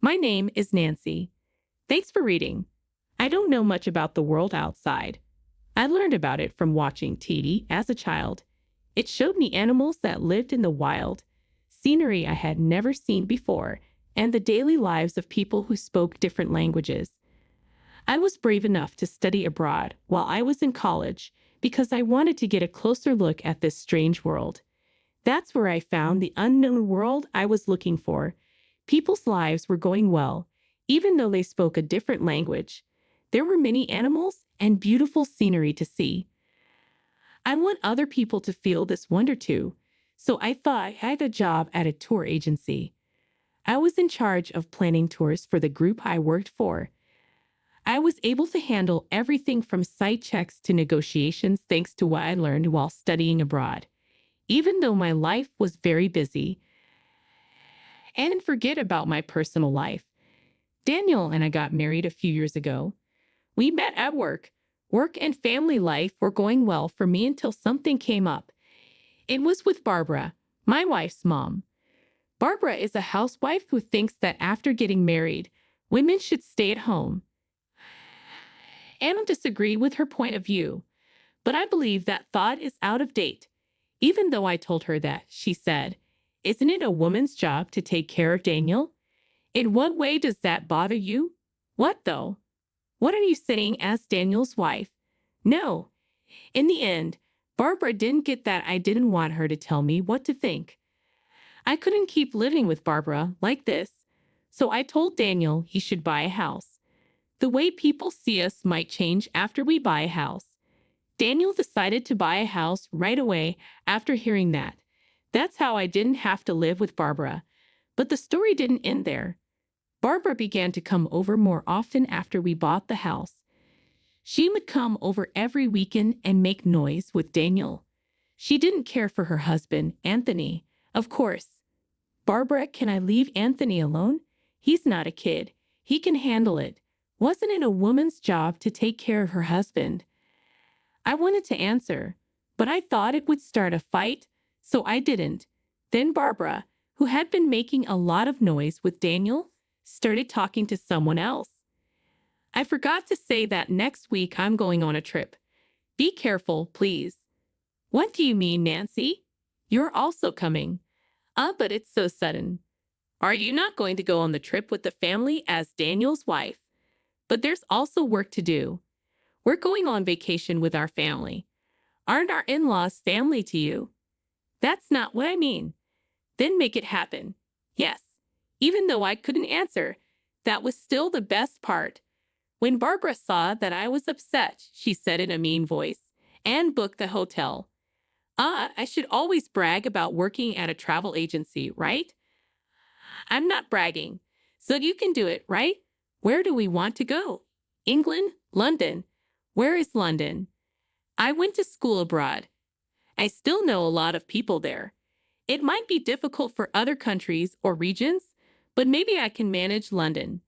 My name is Nancy. Thanks for reading. I don't know much about the world outside. I learned about it from watching TV as a child. It showed me animals that lived in the wild, scenery I had never seen before, and the daily lives of people who spoke different languages. I was brave enough to study abroad while I was in college because I wanted to get a closer look at this strange world. That's where I found the unknown world I was looking for. People's lives were going well, even though they spoke a different language. There were many animals and beautiful scenery to see. I want other people to feel this wonder too, so I thought I had a job at a tour agency. I was in charge of planning tours for the group I worked for. I was able to handle everything from site checks to negotiations thanks to what I learned while studying abroad. Even though my life was very busy, and forget about my personal life. Daniel and I got married a few years ago. We met at work. Work and family life were going well for me until something came up. It was with Barbara, my wife's mom. Barbara is a housewife who thinks that after getting married, women should stay at home. I don't disagree with her point of view, but I believe that thought is out of date. Even though I told her that, she said, "Isn't it a woman's job to take care of Daniel? In what way does that bother you?" "What though? What are you saying as Daniel's wife?" "No." In the end, Barbara didn't get that I didn't want her to tell me what to think. I couldn't keep living with Barbara like this, so I told Daniel he should buy a house. The way people see us might change after we buy a house. Daniel decided to buy a house right away after hearing that. That's how I didn't have to live with Barbara. But the story didn't end there. Barbara began to come over more often after we bought the house. She would come over every weekend and make noise with Daniel. She didn't care for her husband, Anthony, of course. "Barbara, can I leave Anthony alone? He's not a kid. He can handle it. Wasn't it a woman's job to take care of her husband?" I wanted to answer, but I thought it would start a fight, so I didn't. Then Barbara, who had been making a lot of noise with Daniel, started talking to someone else. I forgot to say that next week I'm going on a trip. Be careful, please. "What do you mean, Nancy? You're also coming." But it's so sudden." "Are you not going to go on the trip with the family as Daniel's wife?" "But there's also work to do. We're going on vacation with our family. Aren't our in-laws family to you?" "That's not what I mean." "Then make it happen." "Yes." Even though I couldn't answer, that was still the best part. When Barbara saw that I was upset, she said in a mean voice, "And booked the hotel." I should always brag about working at a travel agency, right? I'm not bragging. So you can do it, right? Where do we want to go? England? London? Where is London? I went to school abroad. I still know a lot of people there. It might be difficult for other countries or regions, but maybe I can manage London.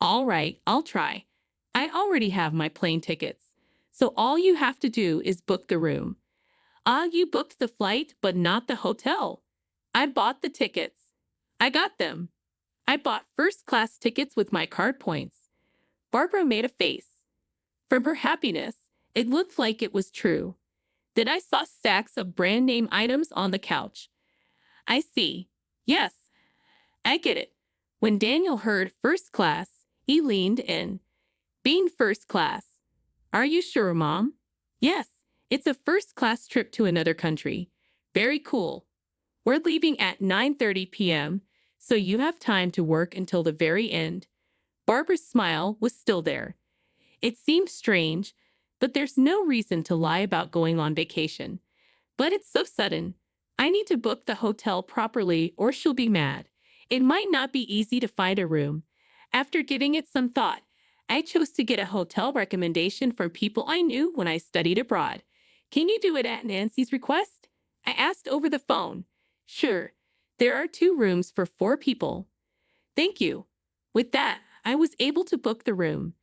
All right, I'll try. I already have my plane tickets, so all you have to do is book the room. You booked the flight, but not the hotel. I bought the tickets. I got them. I bought first-class tickets with my card points. Barbara made a face. From her happiness, it looked like it was true. Then I saw stacks of brand-name items on the couch. I see. Yes, I get it. When Daniel heard first class, he leaned in. "Being first class. Are you sure, Mom?" "Yes. It's a first-class trip to another country. Very cool. We're leaving at 9:30 p.m., so you have time to work until the very end." Barbara's smile was still there. It seemed strange, but there's no reason to lie about going on vacation. But it's so sudden. I need to book the hotel properly or she'll be mad. It might not be easy to find a room. After giving it some thought, I chose to get a hotel recommendation from people I knew when I studied abroad. "Can you do it at Nancy's request?" I asked over the phone. "Sure. There are 2 rooms for 4 people." "Thank you." With that, I was able to book the room.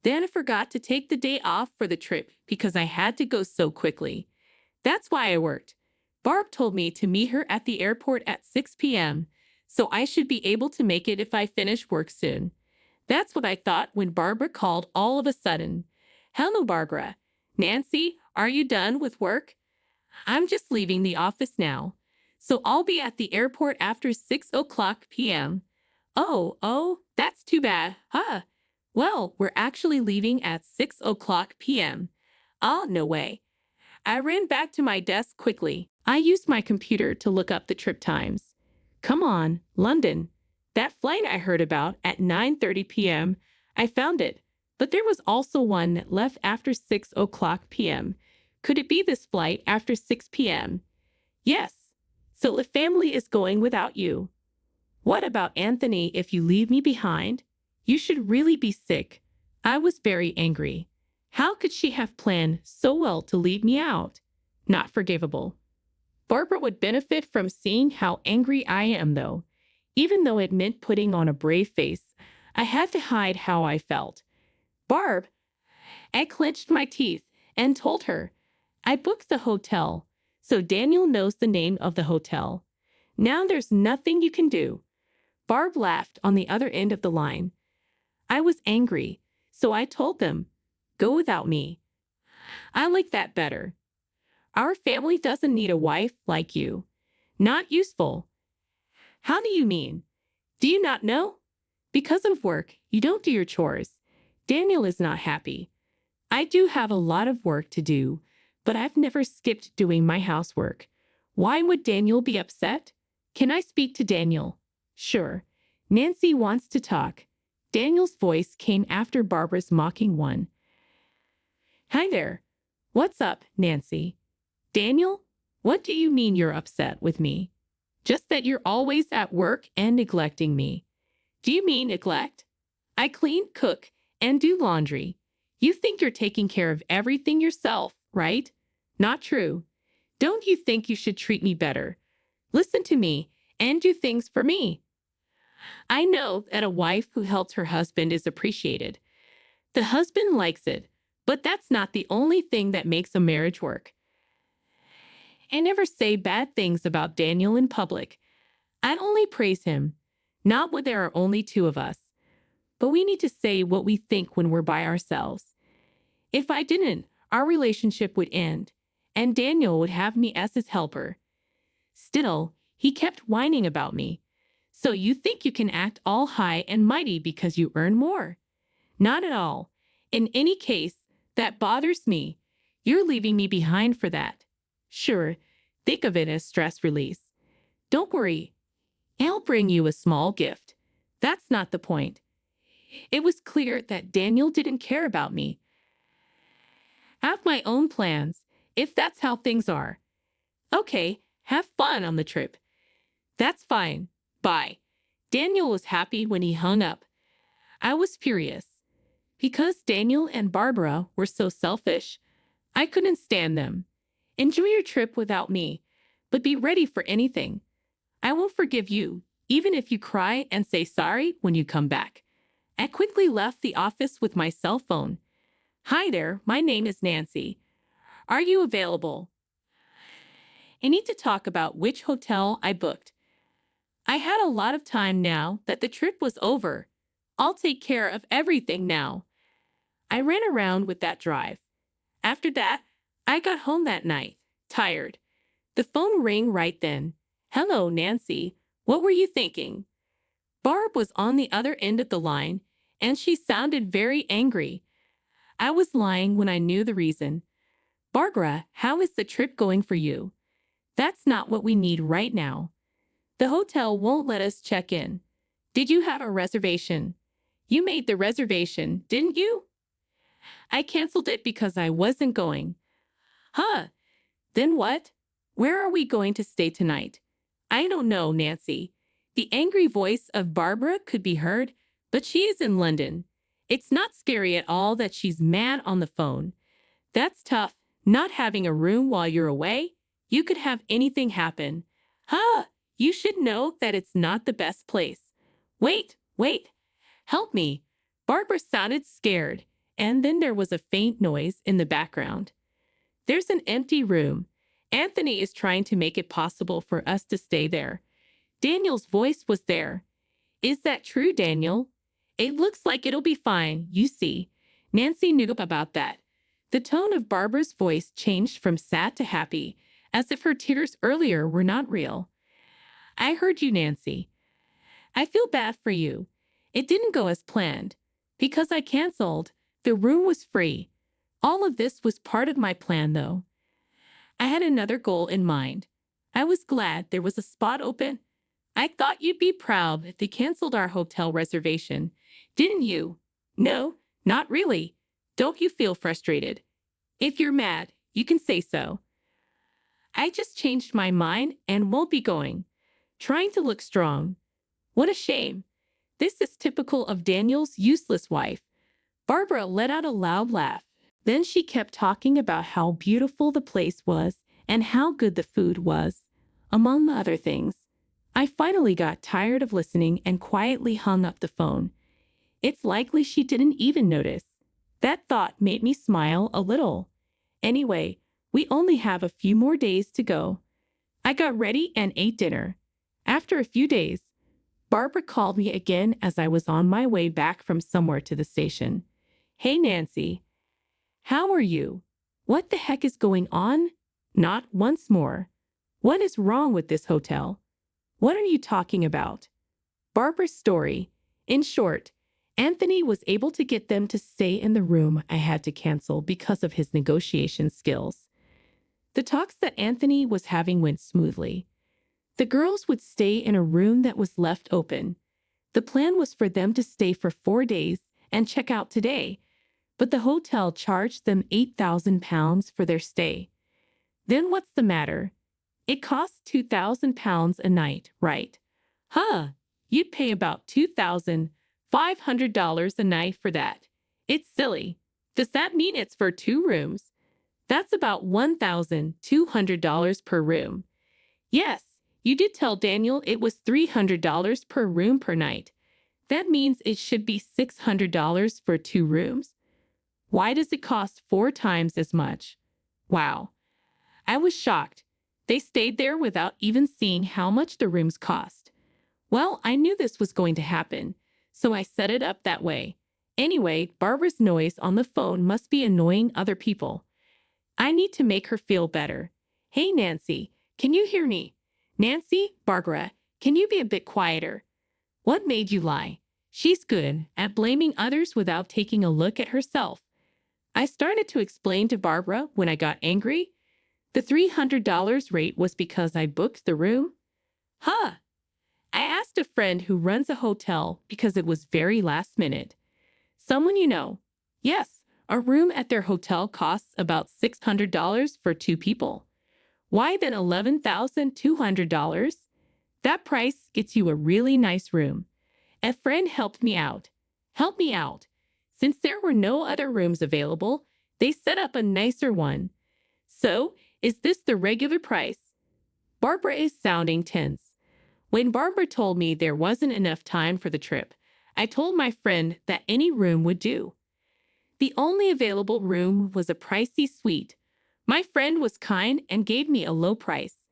Then I forgot to take the day off for the trip because I had to go so quickly. That's why I worked. Barb told me to meet her at the airport at 6 p.m., so I should be able to make it if I finish work soon. That's what I thought when Barbara called all of a sudden. Hello, Barbara. Nancy, are you done with work? I'm just leaving the office now, so I'll be at the airport after 6 o'clock p.m. Oh, that's too bad, huh? Well, we're actually leaving at 6 o'clock p.m. Oh, no way. I ran back to my desk quickly. I used my computer to look up the trip times. Come on, London. That flight I heard about at 9:30 p.m., I found it, but there was also one that left after 6 o'clock p.m. Could it be this flight after 6 p.m.? Yes. So the family is going without you. What about Anthony if you leave me behind? You should really be sick. I was very angry. How could she have planned so well to leave me out? Not forgivable. Barbara would benefit from seeing how angry I am, though. Even though it meant putting on a brave face, I had to hide how I felt. Barb, I clenched my teeth and told her, I booked the hotel, so Daniel knows the name of the hotel. Now there's nothing you can do. Barb laughed on the other end of the line. I was angry, so I told them, go without me. I like that better. Our family doesn't need a wife like you. Not useful. How do you mean? Do you not know? Because of work, you don't do your chores. Daniel is not happy. I do have a lot of work to do, but I've never skipped doing my housework. Why would Daniel be upset? Can I speak to Daniel? Sure. Nancy wants to talk. Daniel's voice came after Barbara's mocking one. Hi there. What's up, Nancy? Daniel, what do you mean you're upset with me? Just that you're always at work and neglecting me. Do you mean neglect? I clean, cook, and do laundry. You think you're taking care of everything yourself, right? Not true. Don't you think you should treat me better? Listen to me and do things for me. I know that a wife who helps her husband is appreciated. The husband likes it, but that's not the only thing that makes a marriage work. I never say bad things about Daniel in public. I'd only praise him, not when there are only two of us. But we need to say what we think when we're by ourselves. If I didn't, our relationship would end, and Daniel would have me as his helper. Still, he kept whining about me. So you think you can act all high and mighty because you earn more? Not at all. In any case, that bothers me. You're leaving me behind for that. Sure, think of it as stress release. Don't worry. I'll bring you a small gift. That's not the point. It was clear that Daniel didn't care about me. I have my own plans, if that's how things are. Okay, have fun on the trip. That's fine. Bye. Daniel was happy when he hung up. I was furious. Because Daniel and Barbara were so selfish, I couldn't stand them. Enjoy your trip without me, but be ready for anything. I won't forgive you, even if you cry and say sorry when you come back. I quickly left the office with my cell phone. Hi there, my name is Nancy. Are you available? I need to talk about which hotel I booked. I had a lot of time now that the trip was over. I'll take care of everything now. I ran around with that drive. After that, I got home that night, tired. The phone rang right then. Hello, Nancy. What were you thinking? Barb was on the other end of the line, and she sounded very angry. I was lying when I knew the reason. Barbara, how is the trip going for you? That's not what we need right now. The hotel won't let us check in. Did you have a reservation? You made the reservation, didn't you? I canceled it because I wasn't going. Huh? Then what? Where are we going to stay tonight? I don't know, Nancy. The angry voice of Barbara could be heard, but she is in London. It's not scary at all that she's mad on the phone. That's tough, not having a room while you're away. You could have anything happen. Huh? You should know that it's not the best place. Wait. Help me. Barbara sounded scared, and then there was a faint noise in the background. There's an empty room. Anthony is trying to make it possible for us to stay there. Daniel's voice was there. Is that true, Daniel? It looks like it'll be fine, you see. Nancy knew about that. The tone of Barbara's voice changed from sad to happy, as if her tears earlier were not real. I heard you, Nancy. I feel bad for you. It didn't go as planned. Because I canceled, the room was free. All of this was part of my plan, though. I had another goal in mind. I was glad there was a spot open. I thought you'd be proud if they canceled our hotel reservation. Didn't you? No, not really. Don't you feel frustrated? If you're mad, you can say so. I just changed my mind and won't be going. Trying to look strong. What a shame. This is typical of Daniel's useless wife. Barbara let out a loud laugh. Then she kept talking about how beautiful the place was and how good the food was, among the other things. I finally got tired of listening and quietly hung up the phone. It's likely she didn't even notice. That thought made me smile a little. Anyway, we only have a few more days to go. I got ready and ate dinner. After a few days, Barbara called me again as I was on my way back from somewhere to the station. Hey, Nancy. How are you? What the heck is going on? Not once more. What is wrong with this hotel? What are you talking about? Barbara's story. In short, Anthony was able to get them to stay in the room I had to cancel because of his negotiation skills. The talks that Anthony was having went smoothly. The girls would stay in a room that was left open. The plan was for them to stay for 4 days and check out today, but the hotel charged them £8,000 for their stay. Then what's the matter? It costs £2,000 a night, right? Huh, you'd pay about $2,500 a night for that. It's silly. Does that mean it's for 2 rooms? That's about $1,200 per room. Yes, you did tell Daniel it was $300 per room per night. That means it should be $600 for 2 rooms. Why does it cost 4 times as much? Wow. I was shocked. They stayed there without even seeing how much the rooms cost. Well, I knew this was going to happen, so I set it up that way. Anyway, Barbara's noise on the phone must be annoying other people. I need to make her feel better. Hey, Nancy, can you hear me? Nancy, Barbara, can you be a bit quieter? What made you lie? She's good at blaming others without taking a look at herself. I started to explain to Barbara when I got angry. The $300 rate was because I booked the room. Huh. I asked a friend who runs a hotel because it was very last minute. Someone you know. Yes, a room at their hotel costs about $600 for 2 people. Why then $11,200? That price gets you a really nice room. A friend helped me out. Help me out. Since there were no other rooms available, they set up a nicer one. So, is this the regular price? Barbara is sounding tense. When Barbara told me there wasn't enough time for the trip, I told my friend that any room would do. The only available room was a pricey suite. My friend was kind and gave me a low price.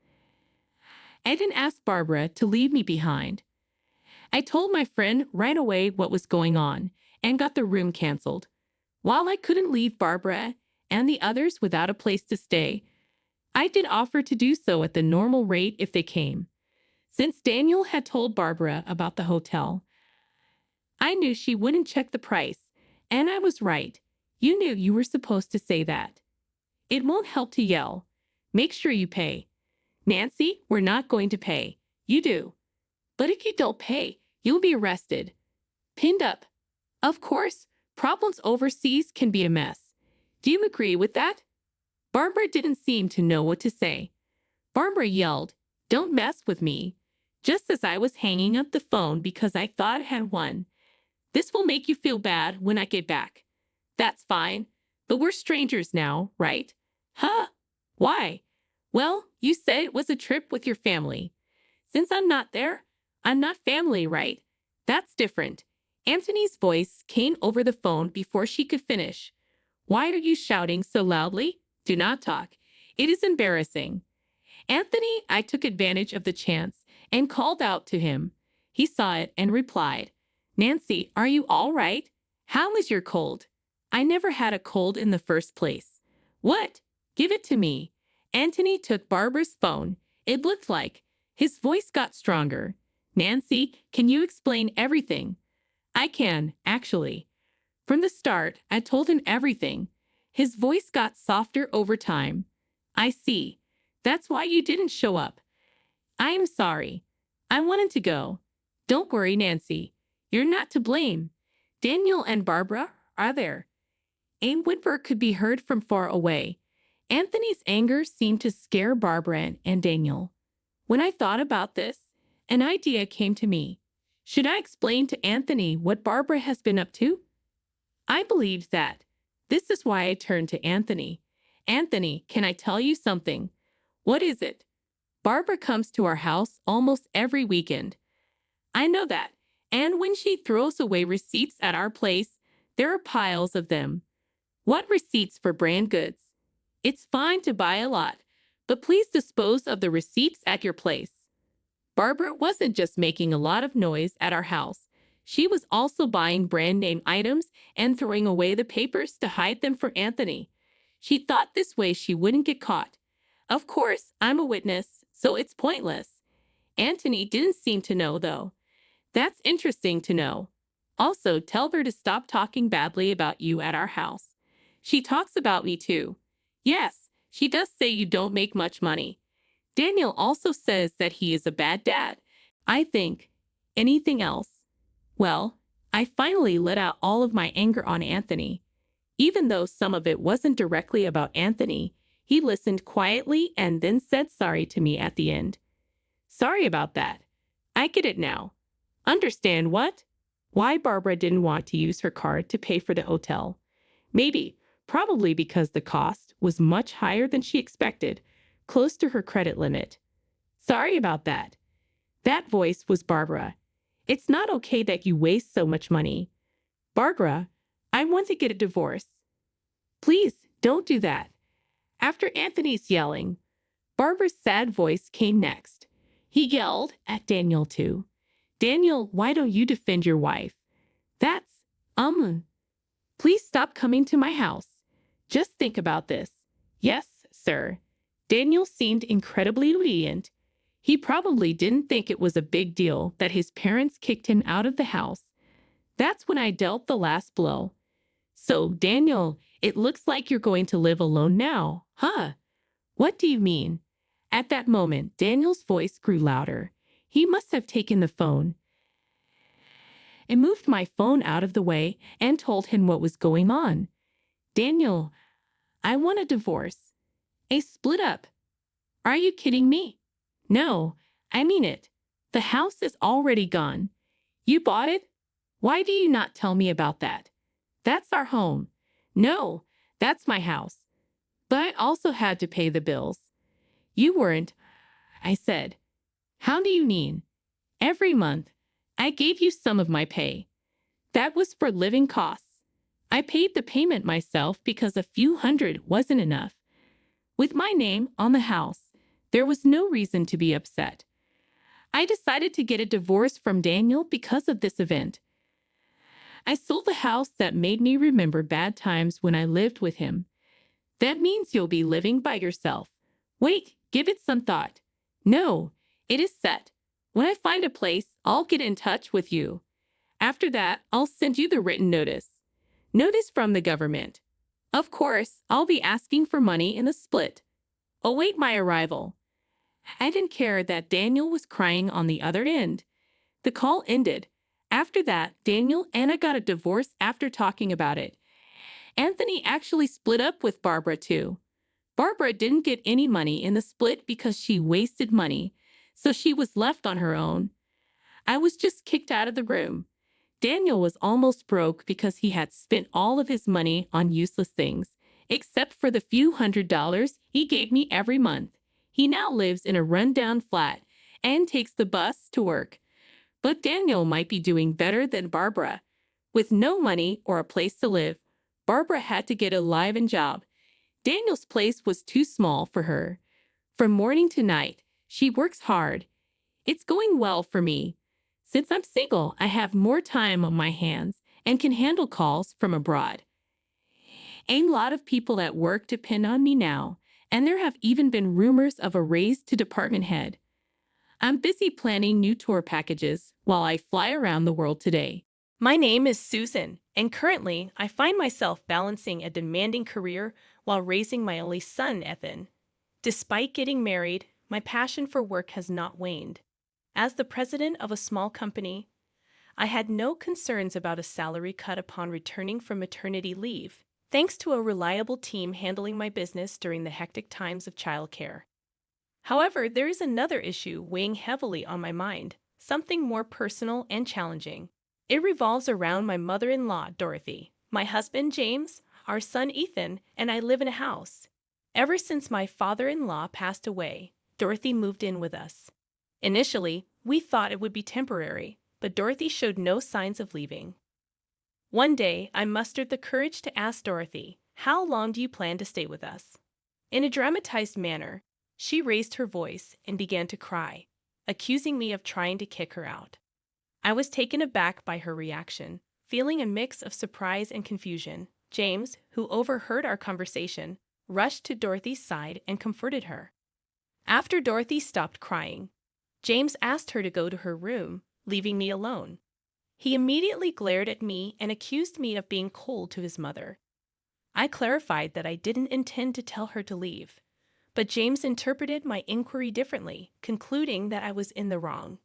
I didn't ask Barbara to leave me behind. I told my friend right away what was going on and got the room canceled. While I couldn't leave Barbara and the others without a place to stay, I did offer to do so at the normal rate if they came. Since Daniel had told Barbara about the hotel, I knew she wouldn't check the price, and I was right. You knew you were supposed to say that. It won't help to yell. Make sure you pay. Nancy, we're not going to pay. You do. But if you don't pay, you'll be arrested. Pinned up. Of course, problems overseas can be a mess. Do you agree with that? Barbara didn't seem to know what to say. Barbara yelled, "Don't mess with me," just as I was hanging up the phone because I thought I had won. This will make you feel bad when I get back. That's fine, but we're strangers now, right? Huh? Why? Well, you said it was a trip with your family. Since I'm not there, I'm not family, right? That's different. Anthony's voice came over the phone before she could finish. Why are you shouting so loudly? Do not talk. It is embarrassing. Anthony, I took advantage of the chance and called out to him. He saw it and replied, "Nancy, are you all right? How is your cold?" "I never had a cold in the first place." "What? Give it to me." Anthony took Barbara's phone. It looked like. His voice got stronger. "Nancy, can you explain everything?" "I can, actually." From the start, I told him everything. His voice got softer over time. "I see. That's why you didn't show up." "I am sorry. I wanted to go." "Don't worry, Nancy. You're not to blame. Daniel and Barbara are there." A whimper could be heard from far away. Anthony's anger seemed to scare Barbara and Daniel. When I thought about this, an idea came to me. Should I explain to Anthony what Barbara has been up to? I believed that. This is why I turned to Anthony. "Anthony, can I tell you something?" "What is it?" "Barbara comes to our house almost every weekend." "I know that. And when she throws away receipts at our place, there are piles of them." "What receipts for brand goods?" "It's fine to buy a lot, but please dispose of the receipts at your place." Barbara wasn't just making a lot of noise at our house. She was also buying brand name items and throwing away the papers to hide them for Anthony. She thought this way she wouldn't get caught. Of course, I'm a witness, so it's pointless. Anthony didn't seem to know, though. "That's interesting to know. Also, tell her to stop talking badly about you at our house." "She talks about me too." "Yes, she does say you don't make much money." "Daniel also says that he is a bad dad." I think. Anything else? Well, I finally let out all of my anger on Anthony. Even though some of it wasn't directly about Anthony, he listened quietly and then said sorry to me at the end. "Sorry about that. I get it now." "Understand what?" "Why Barbara didn't want to use her card to pay for the hotel. Probably because the cost was much higher than she expected, close to her credit limit." "Sorry about that." That voice was Barbara. "It's not okay that you waste so much money." "Barbara, I want to get a divorce." "Please, don't do that." After Anthony's yelling, Barbara's sad voice came next. He yelled at Daniel too. "Daniel, why don't you defend your wife?" "That's, Please stop coming to my house. Just think about this." "Yes, sir." Daniel seemed incredibly obedient. He probably didn't think it was a big deal that his parents kicked him out of the house. That's when I dealt the last blow. "So, Daniel, it looks like you're going to live alone now, huh?" "What do you mean?" At that moment, Daniel's voice grew louder. He must have taken the phone. I moved my phone out of the way and told him what was going on. "Daniel, I want a divorce. A split up." "Are you kidding me?" "No, I mean it. The house is already gone. You bought it? Why do you not tell me about that?" "That's our home." "No, that's my house. But I also had to pay the bills." "You weren't," I said. "How do you mean?" "Every month, I gave you some of my pay. That was for living costs. I paid the payment myself because a few hundred wasn't enough. With my name on the house, there was no reason to be upset. I decided to get a divorce from Daniel because of this event. I sold the house that made me remember bad times when I lived with him. That means you'll be living by yourself." "Wait, give it some thought." "No, it is set. When I find a place, I'll get in touch with you. After that, I'll send you the written notice." "Notice from the government." "Of course, I'll be asking for money in a split." "Await my arrival." I didn't care that Daniel was crying on the other end. The call ended. After that, Daniel and I got a divorce after talking about it. Anthony actually split up with Barbara too. Barbara didn't get any money in the split because she wasted money, so she was left on her own. I was just kicked out of the room. Daniel was almost broke because he had spent all of his money on useless things, except for the few $100s he gave me every month. He now lives in a rundown flat and takes the bus to work. But Daniel might be doing better than Barbara. With no money or a place to live, Barbara had to get a live-in job. Daniel's place was too small for her. From morning to night, she works hard. It's going well for me. Since I'm single, I have more time on my hands and can handle calls from abroad. A lot of people at work depend on me now, and there have even been rumors of a raise to department head. I'm busy planning new tour packages while I fly around the world today. My name is Susan, and currently I find myself balancing a demanding career while raising my only son, Ethan. Despite getting married, my passion for work has not waned. As the president of a small company, I had no concerns about a salary cut upon returning from maternity leave, thanks to a reliable team handling my business during the hectic times of childcare. However, there is another issue weighing heavily on my mind, something more personal and challenging. It revolves around my mother-in-law, Dorothy, my husband, James, our son, Ethan, and I live in a house. Ever since my father-in-law passed away, Dorothy moved in with us. Initially, we thought it would be temporary, but Dorothy showed no signs of leaving. One day, I mustered the courage to ask Dorothy, "How long do you plan to stay with us?" In a dramatized manner, she raised her voice and began to cry, accusing me of trying to kick her out. I was taken aback by her reaction, feeling a mix of surprise and confusion. James, who overheard our conversation, rushed to Dorothy's side and comforted her. After Dorothy stopped crying, James asked her to go to her room, leaving me alone. He immediately glared at me and accused me of being cold to his mother. I clarified that I didn't intend to tell her to leave, but James interpreted my inquiry differently, concluding that I was in the wrong.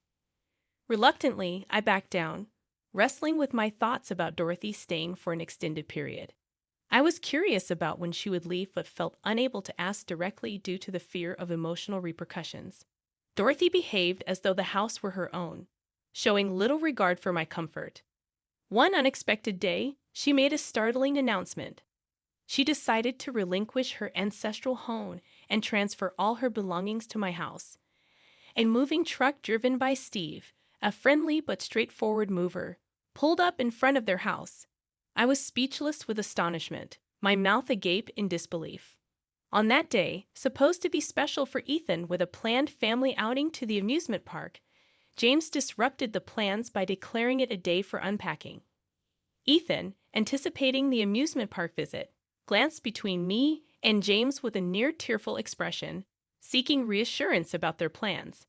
Reluctantly, I backed down, wrestling with my thoughts about Dorothy staying for an extended period. I was curious about when she would leave but felt unable to ask directly due to the fear of emotional repercussions. Dorothy behaved as though the house were her own, showing little regard for my comfort. One unexpected day, she made a startling announcement. She decided to relinquish her ancestral home and transfer all her belongings to my house. A moving truck driven by Steve, a friendly but straightforward mover, pulled up in front of their house. I was speechless with astonishment, my mouth agape in disbelief. On that day, supposed to be special for Ethan with a planned family outing to the amusement park, James disrupted the plans by declaring it a day for unpacking. Ethan, anticipating the amusement park visit, glanced between me and James with a near-tearful expression, seeking reassurance about their plans.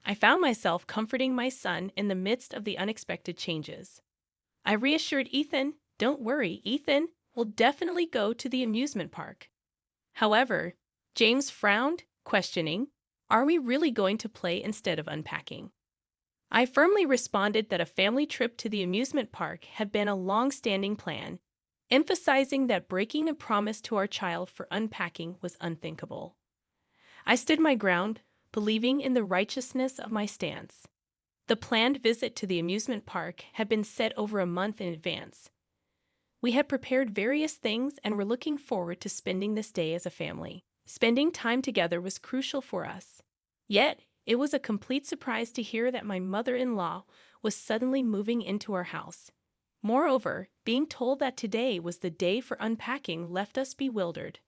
I found myself comforting my son in the midst of the unexpected changes. I reassured Ethan, "Don't worry, Ethan will definitely go to the amusement park." However, James frowned, questioning, "Are we really going to play instead of unpacking?" I firmly responded that a family trip to the amusement park had been a long-standing plan, emphasizing that breaking a promise to our child for unpacking was unthinkable. I stood my ground, believing in the righteousness of my stance. The planned visit to the amusement park had been set over a month in advance. We had prepared various things and were looking forward to spending this day as a family. Spending time together was crucial for us. Yet, it was a complete surprise to hear that my mother-in-law was suddenly moving into our house. Moreover, being told that today was the day for unpacking left us bewildered.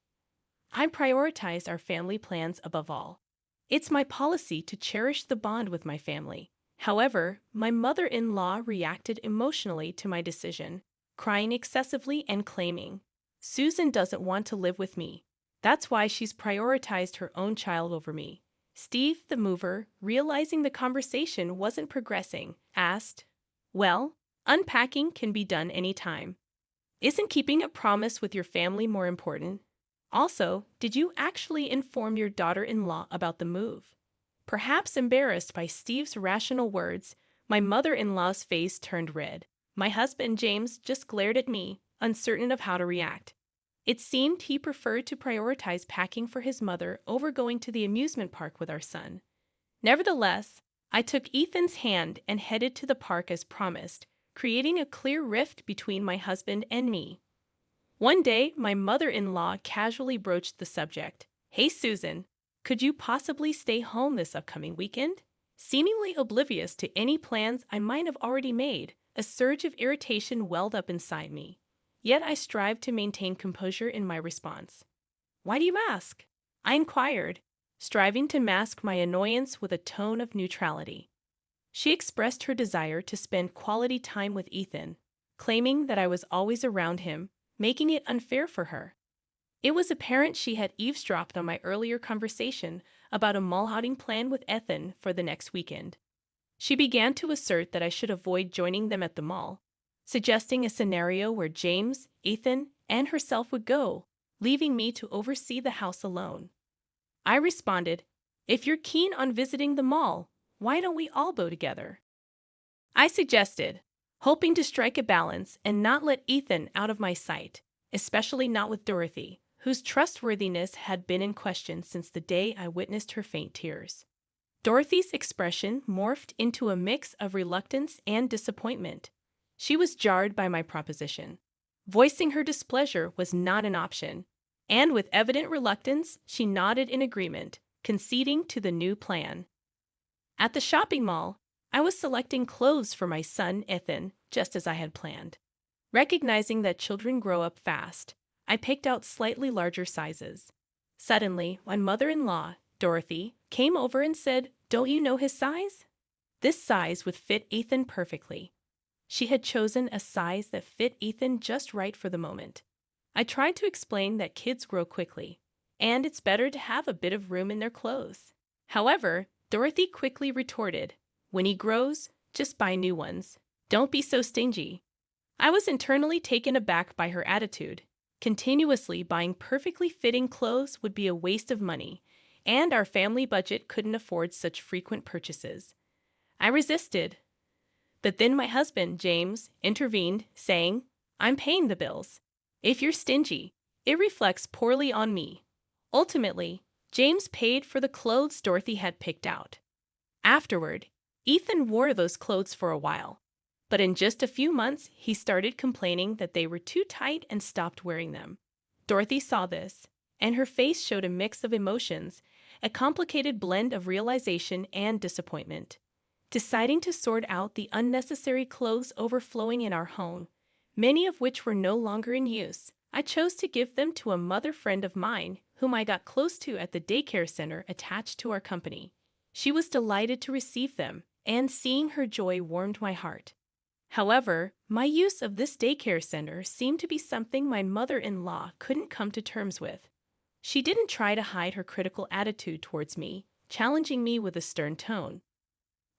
I prioritized our family plans above all. It's my policy to cherish the bond with my family. However, my mother-in-law reacted emotionally to my decision, crying excessively and claiming, "Susan doesn't want to live with me. That's why she's prioritized her own child over me." Steve, the mover, realizing the conversation wasn't progressing, asked, "Well, unpacking can be done anytime. Isn't keeping a promise with your family more important? Also, did you actually inform your daughter-in-law about the move?" Perhaps embarrassed by Steve's rational words, my mother-in-law's face turned red. My husband, James, just glared at me, uncertain of how to react. It seemed he preferred to prioritize packing for his mother over going to the amusement park with our son. Nevertheless, I took Ethan's hand and headed to the park as promised, creating a clear rift between my husband and me. One day, my mother-in-law casually broached the subject. "Hey, Susan, could you possibly stay home this upcoming weekend?" Seemingly oblivious to any plans I might have already made, a surge of irritation welled up inside me. Yet I strived to maintain composure in my response. "Why do you ask?" I inquired, striving to mask my annoyance with a tone of neutrality. She expressed her desire to spend quality time with Ethan, claiming that I was always around him, making it unfair for her. It was apparent she had eavesdropped on my earlier conversation about a mall outing plan with Ethan for the next weekend. She began to assert that I should avoid joining them at the mall, suggesting a scenario where James, Ethan, and herself would go, leaving me to oversee the house alone. I responded, "If you're keen on visiting the mall, why don't we all go together?" I suggested, hoping to strike a balance and not let Ethan out of my sight, especially not with Dorothy, whose trustworthiness had been in question since the day I witnessed her faint tears. Dorothy's expression morphed into a mix of reluctance and disappointment. She was jarred by my proposition. Voicing her displeasure was not an option, and with evident reluctance, she nodded in agreement, conceding to the new plan. At the shopping mall, I was selecting clothes for my son, Ethan, just as I had planned. Recognizing that children grow up fast, I picked out slightly larger sizes. Suddenly, my mother-in-law, Dorothy, came over and said, "Don't you know his size?" This size would fit Ethan perfectly. She had chosen a size that fit Ethan just right for the moment. I tried to explain that kids grow quickly, and it's better to have a bit of room in their clothes. However, Dorothy quickly retorted, "When he grows, just buy new ones. Don't be so stingy." I was internally taken aback by her attitude. Continuously buying perfectly fitting clothes would be a waste of money, and our family budget couldn't afford such frequent purchases. I resisted. But then my husband, James, intervened, saying, "I'm paying the bills. If you're stingy, it reflects poorly on me." Ultimately, James paid for the clothes Dorothy had picked out. Afterward, Ethan wore those clothes for a while, but in just a few months, he started complaining that they were too tight and stopped wearing them. Dorothy saw this, and her face showed a mix of emotions, a complicated blend of realization and disappointment. Deciding to sort out the unnecessary clothes overflowing in our home, many of which were no longer in use, I chose to give them to a mother friend of mine whom I got close to at the daycare center attached to our company. She was delighted to receive them, and seeing her joy warmed my heart. However, my use of this daycare center seemed to be something my mother-in-law couldn't come to terms with. She didn't try to hide her critical attitude towards me, challenging me with a stern tone.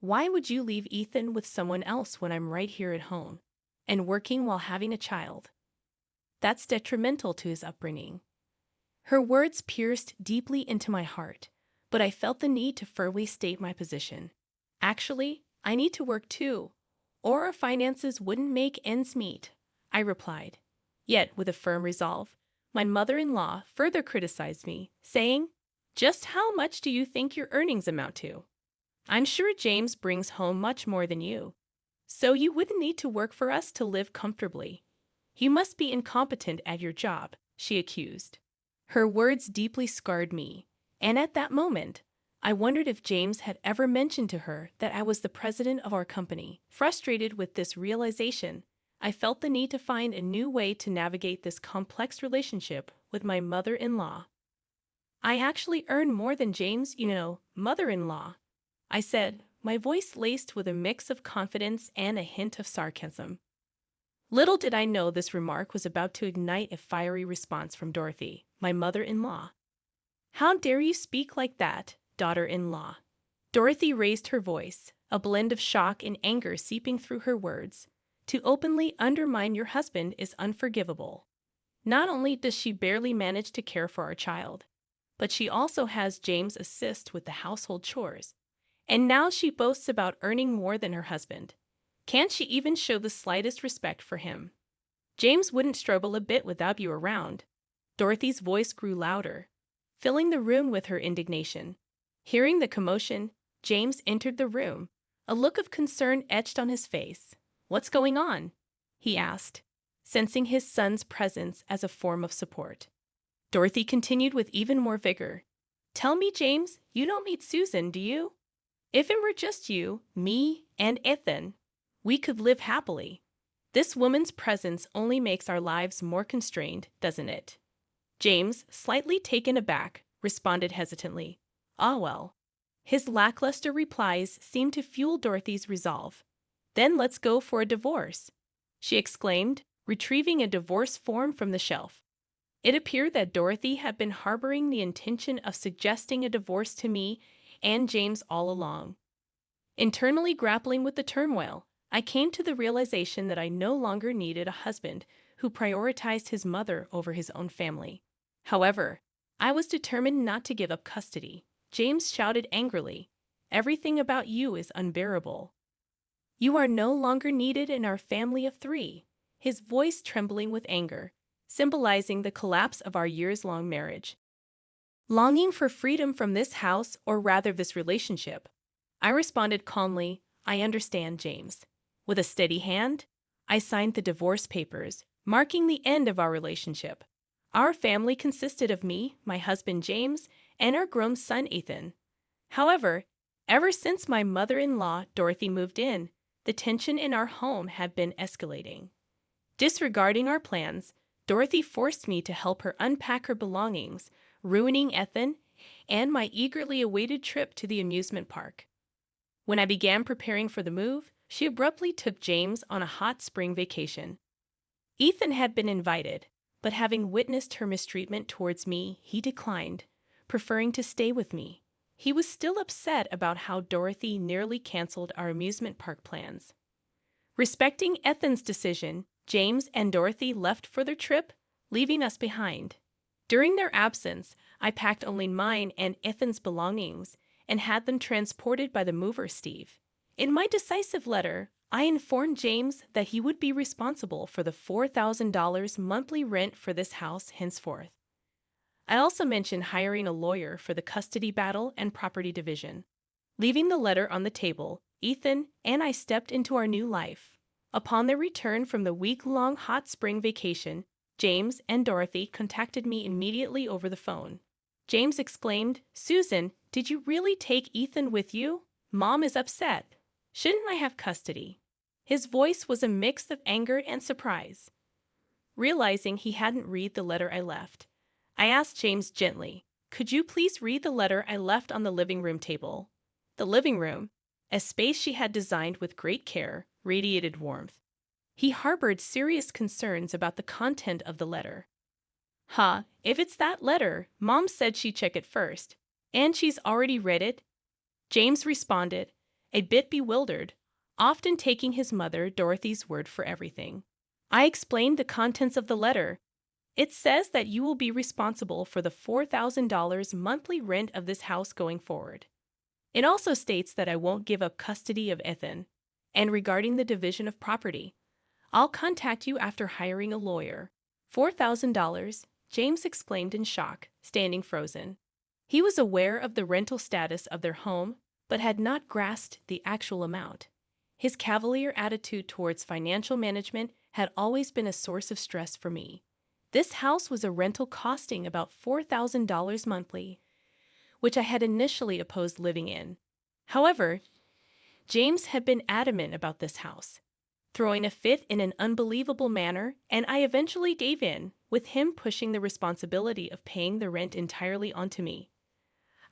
"Why would you leave Ethan with someone else when I'm right here at home and working while having a child? That's detrimental to his upbringing." Her words pierced deeply into my heart, but I felt the need to firmly state my position. "Actually, I need to work too, or our finances wouldn't make ends meet," I replied. Yet, with a firm resolve, my mother-in-law further criticized me, saying, "Just how much do you think your earnings amount to? I'm sure James brings home much more than you, so you wouldn't need to work for us to live comfortably. You must be incompetent at your job," she accused. Her words deeply scarred me, and at that moment, I wondered if James had ever mentioned to her that I was the president of our company. Frustrated with this realization, I felt the need to find a new way to navigate this complex relationship with my mother-in-law. "I actually earn more than James, mother-in-law," I said, my voice laced with a mix of confidence and a hint of sarcasm. Little did I know this remark was about to ignite a fiery response from Dorothy, my mother-in-law. "How dare you speak like that, daughter-in-law?" Dorothy raised her voice, a blend of shock and anger seeping through her words. "To openly undermine your husband is unforgivable. Not only does she barely manage to care for our child, but she also has James assist with the household chores. And now she boasts about earning more than her husband. Can't she even show the slightest respect for him? James wouldn't struggle a bit without you around." Dorothy's voice grew louder, filling the room with her indignation. Hearing the commotion, James entered the room, a look of concern etched on his face. "What's going on?" he asked, sensing his son's presence as a form of support. Dorothy continued with even more vigor. "Tell me, James, you don't meet Susan, do you? If it were just you, me, and Ethan, we could live happily. This woman's presence only makes our lives more constrained, doesn't it?" James, slightly taken aback, responded hesitantly. Ah well. His lackluster replies seemed to fuel Dorothy's resolve. Then let's go for a divorce, she exclaimed, retrieving a divorce form from the shelf. It appeared that Dorothy had been harboring the intention of suggesting a divorce to me and James all along. Internally grappling with the turmoil, I came to the realization that I no longer needed a husband who prioritized his mother over his own family. However, I was determined not to give up custody. James shouted angrily, "Everything about you is unbearable. You are no longer needed in our family of three," his voice trembling with anger, symbolizing the collapse of our years-long marriage. Longing for freedom from this house, or rather this relationship, I responded calmly, "I understand, James." With a steady hand, I signed the divorce papers, marking the end of our relationship. Our family consisted of me, my husband James, and our grown son Ethan. However, ever since my mother-in-law Dorothy moved in, the tension in our home had been escalating. Disregarding our plans, Dorothy forced me to help her unpack her belongings, ruining Ethan and my eagerly awaited trip to the amusement park. When I began preparing for the move, she abruptly took James on a hot spring vacation. Ethan had been invited, but having witnessed her mistreatment towards me, he declined, preferring to stay with me. He was still upset about how Dorothy nearly canceled our amusement park plans. Respecting Ethan's decision, James and Dorothy left for their trip, leaving us behind. During their absence, I packed only mine and Ethan's belongings and had them transported by the mover Steve. In my decisive letter, I informed James that he would be responsible for the $4,000 monthly rent for this house henceforth. I also mentioned hiring a lawyer for the custody battle and property division. Leaving the letter on the table, Ethan and I stepped into our new life. Upon their return from the week-long hot spring vacation, James and Dorothy contacted me immediately over the phone. James exclaimed, "Susan, did you really take Ethan with you? Mom is upset. Shouldn't I have custody?" His voice was a mix of anger and surprise. Realizing he hadn't read the letter I left, I asked James gently, "Could you please read the letter I left on the living room table?" The living room, a space she had designed with great care, radiated warmth. He harbored serious concerns about the content of the letter. If it's that letter, Mom said she'd check it first. And she's already read it?" James responded, a bit bewildered, often taking his mother, Dorothy's word for everything. I explained the contents of the letter. "It says that you will be responsible for the $4,000 monthly rent of this house going forward. It also states that I won't give up custody of Ethan. And regarding the division of property, I'll contact you after hiring a lawyer." $4,000, James exclaimed in shock, standing frozen. He was aware of the rental status of their home, but had not grasped the actual amount. His cavalier attitude towards financial management had always been a source of stress for me. This house was a rental costing about $4,000 monthly, which I had initially opposed living in. However, James had been adamant about this house, throwing a fit in an unbelievable manner, and I eventually gave in, with him pushing the responsibility of paying the rent entirely onto me.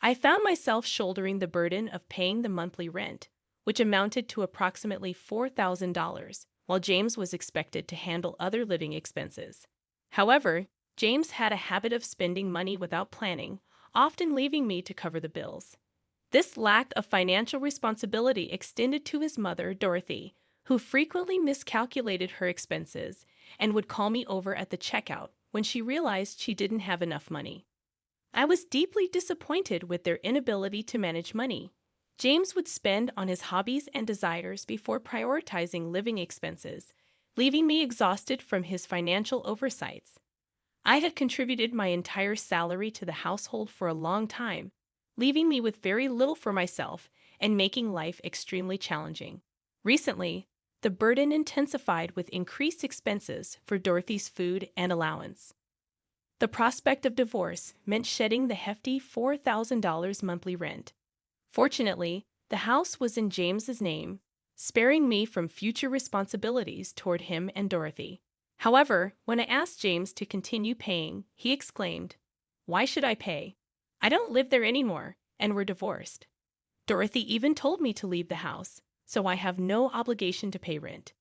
I found myself shouldering the burden of paying the monthly rent, which amounted to approximately $4,000, while James was expected to handle other living expenses. However, James had a habit of spending money without planning, often leaving me to cover the bills. This lack of financial responsibility extended to his mother, Dorothy, who frequently miscalculated her expenses and would call me over at the checkout when she realized she didn't have enough money. I was deeply disappointed with their inability to manage money. James would spend on his hobbies and desires before prioritizing living expenses, leaving me exhausted from his financial oversights. I had contributed my entire salary to the household for a long time, leaving me with very little for myself and making life extremely challenging. Recently, the burden intensified with increased expenses for Dorothy's food and allowance. The prospect of divorce meant shedding the hefty $4,000 monthly rent. Fortunately, the house was in James's name, sparing me from future responsibilities toward him and Dorothy. However, when I asked James to continue paying, he exclaimed, "Why should I pay? I don't live there anymore, and were divorced. Dorothy even told me to leave the house, so I have no obligation to pay rent.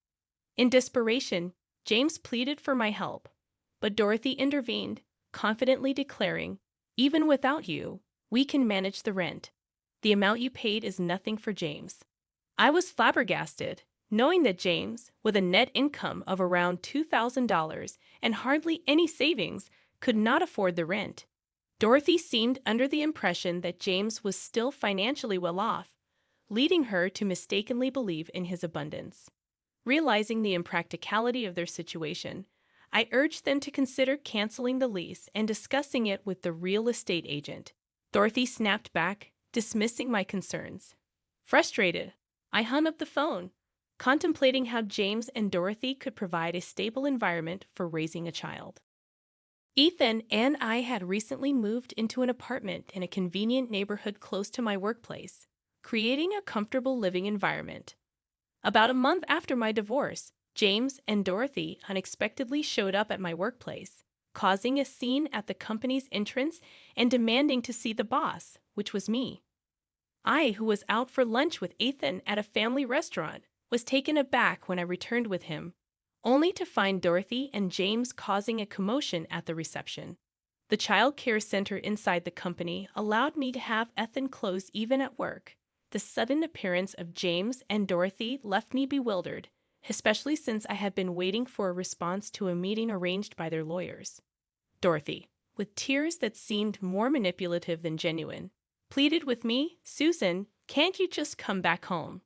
In desperation, James pleaded for my help, but Dorothy intervened, confidently declaring, "Even without you, we can manage the rent. The amount you paid is nothing for James." I was flabbergasted, knowing that James, with a net income of around $2,000 and hardly any savings, could not afford the rent. Dorothy seemed under the impression that James was still financially well off, leading her to mistakenly believe in his abundance. Realizing the impracticality of their situation, I urged them to consider canceling the lease and discussing it with the real estate agent. Dorothy snapped back, dismissing my concerns. Frustrated, I hung up the phone, contemplating how James and Dorothy could provide a stable environment for raising a child. Ethan and I had recently moved into an apartment in a convenient neighborhood close to my workplace, creating a comfortable living environment. About a month after my divorce, James and Dorothy unexpectedly showed up at my workplace, causing a scene at the company's entrance and demanding to see the boss, which was me. I, who was out for lunch with Ethan at a family restaurant, was taken aback when I returned with him, only to find Dorothy and James causing a commotion at the reception. The child care center inside the company allowed me to have Ethan close even at work. The sudden appearance of James and Dorothy left me bewildered, especially since I had been waiting for a response to a meeting arranged by their lawyers. Dorothy, with tears that seemed more manipulative than genuine, pleaded with me, "Susan, can't you just come back home?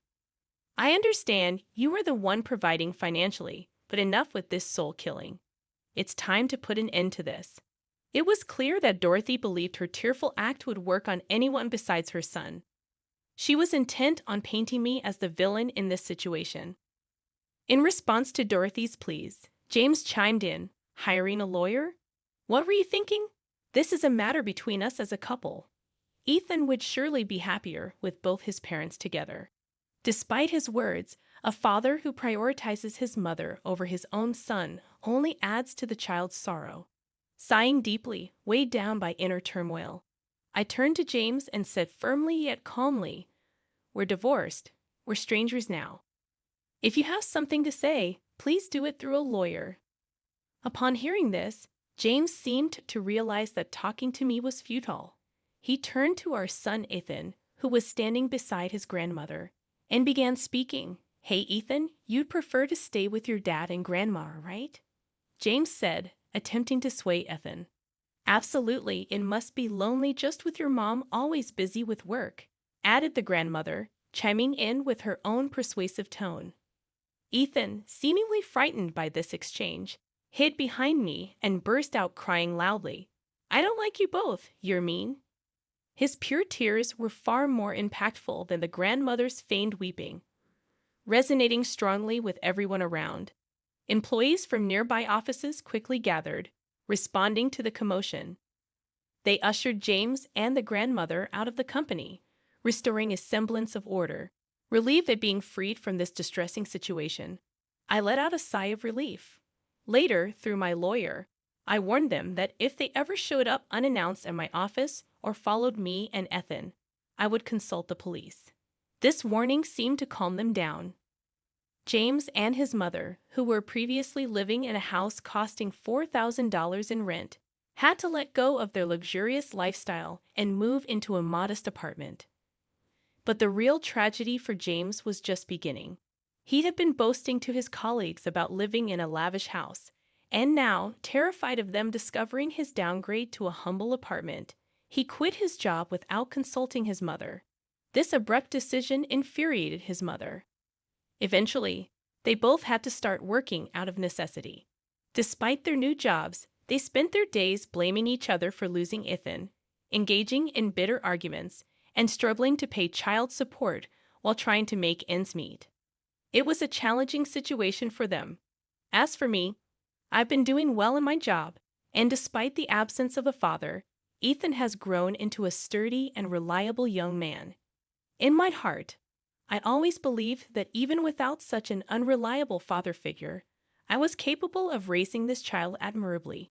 I understand you are the one providing financially, but enough with this soul killing. It's time to put an end to this." It was clear that Dorothy believed her tearful act would work on anyone besides her son. She was intent on painting me as the villain in this situation. In response to Dorothy's pleas, James chimed in, "Hiring a lawyer? What were you thinking? This is a matter between us as a couple. Ethan would surely be happier with both his parents together." Despite his words, a father who prioritizes his mother over his own son only adds to the child's sorrow. Sighing deeply, weighed down by inner turmoil, I turned to James and said firmly yet calmly, "We're divorced. We're strangers now. If you have something to say, please do it through a lawyer." Upon hearing this, James seemed to realize that talking to me was futile. He turned to our son Ethan, who was standing beside his grandmother, and began speaking. "Hey Ethan, you'd prefer to stay with your dad and grandma, right?" James said, attempting to sway Ethan. "Absolutely, it must be lonely just with your mom always busy with work," added the grandmother, chiming in with her own persuasive tone. Ethan, seemingly frightened by this exchange, hid behind me and burst out crying loudly. "I don't like you both, you're mean." His pure tears were far more impactful than the grandmother's feigned weeping, resonating strongly with everyone around. Employees from nearby offices quickly gathered, responding to the commotion. They ushered James and the grandmother out of the company, restoring a semblance of order. Relieved at being freed from this distressing situation, I let out a sigh of relief. Later, through my lawyer, I warned them that if they ever showed up unannounced at my office or followed me and Ethan, I would consult the police. This warning seemed to calm them down. James and his mother, who were previously living in a house costing $4,000 in rent, had to let go of their luxurious lifestyle and move into a modest apartment. But the real tragedy for James was just beginning. He had been boasting to his colleagues about living in a lavish house, and now, terrified of them discovering his downgrade to a humble apartment, he quit his job without consulting his mother. This abrupt decision infuriated his mother. Eventually, they both had to start working out of necessity. Despite their new jobs, they spent their days blaming each other for losing Ethan, engaging in bitter arguments, and struggling to pay child support while trying to make ends meet. It was a challenging situation for them. As for me, I've been doing well in my job, and despite the absence of a father, Ethan has grown into a sturdy and reliable young man. In my heart, I always believed that even without such an unreliable father figure, I was capable of raising this child admirably.